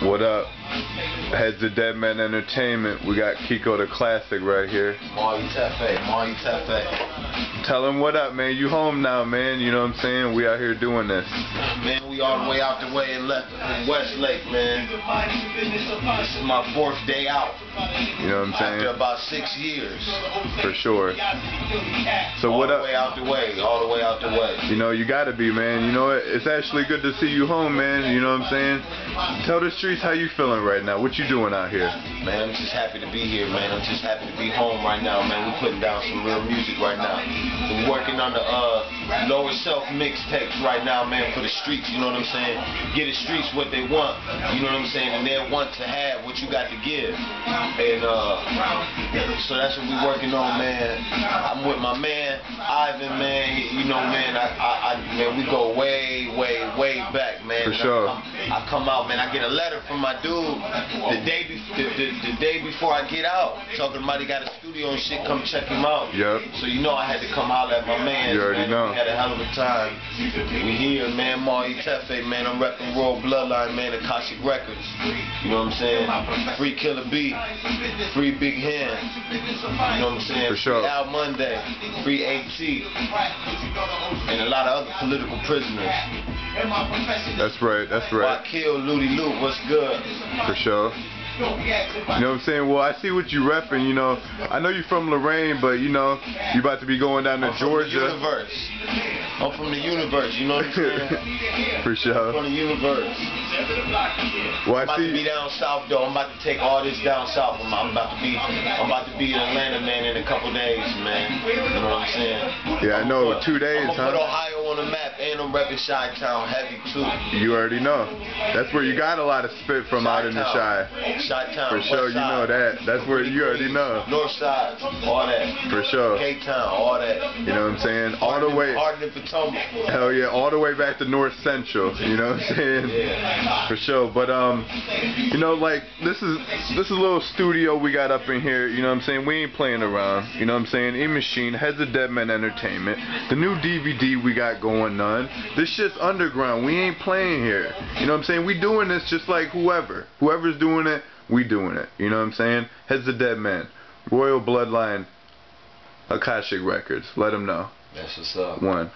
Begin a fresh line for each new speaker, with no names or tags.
What up? Heads of Dead Men Entertainment. We got Kiko the Classic right here.
Marty Tefe.
Tell him what up, man. You home now, man. You know what I'm saying? We out here doing this.
Man, we all the way out the way and left from Westlake, man. This is my 4th day out.
You know what I'm saying?
After about 6 years.
For sure. So
all
what up?
All the way out the way. All the way out the way.
You know, you gotta be, man. You know, it's actually good to see you home, man. You know what I'm saying? Tell the streets how you feeling right now. What you doing out here?
Man, I'm just happy to be here, man. I'm just happy to be home right now, man. We're putting down some real music right now. We're working on the Lower Self mixtapes right now, man, for the streets, you know what I'm saying? Give the streets what they want, you know what I'm saying? And they want to have what you got to give. And so that's what we're working on, man. I'm with my man, Ivan, man. You know, man, man, we go way back, man.
For sure.
I come out, man. I get a letter from my dude the day before I get out, talking about he got a studio and shit. Come check him out.
Yep.
So you know I had to come holler at my man.
You already know.
We had a hell of a time. We here, man. Marty Tefe, man. I'm repping Royal Bloodline, man. Akashic Records. You know what I'm saying? Free Killer B. Free Big Hand. You know what I'm saying?
For sure.
Free Al Monday. Free AT. And a lot of other political prisoners.
That's right. That's right.
Why kill Ludi Loot? What's good?
For sure. You know what I'm saying? Well, I see what you repping, you know. I know you're from Lorraine, but, you know, you about to be going down to Georgia.
I'm from the universe, you know what I'm saying?
For sure.
I'm from the universe.
Well,
I'm about to be down south, though. I'm about to take all this down south. I'm about to be in Atlanta, man, in a couple days, man. You know what I'm saying?
Yeah, I know. 2 days,
I'm
huh?
gonna put Ohio on the map, and I'm repping Chi-Town heavy, too.
You already know. That's where you got a lot of spit from out in the Chi.
Chi-Town.
For sure, you know that. That's where you already know.
North Side, all that.
For sure.
K-Town, all that.
You know what I'm saying? All the way. Hell yeah, all the way back to North Central. You know what I'm saying?
Yeah.
For sure. But you know, like this is a little studio we got up in here. You know what I'm saying? We ain't playing around. You know what I'm saying? E-Machine, Heads of Dead Men Entertainment. The new DVD we got going on. This shit's underground. We ain't playing here. You know what I'm saying? We doing this just like whoever's doing it. We doing it. You know what I'm saying? Heads of Dead Men, Royal Bloodline, Akashic Records. Let them know.
That's what's up.
1.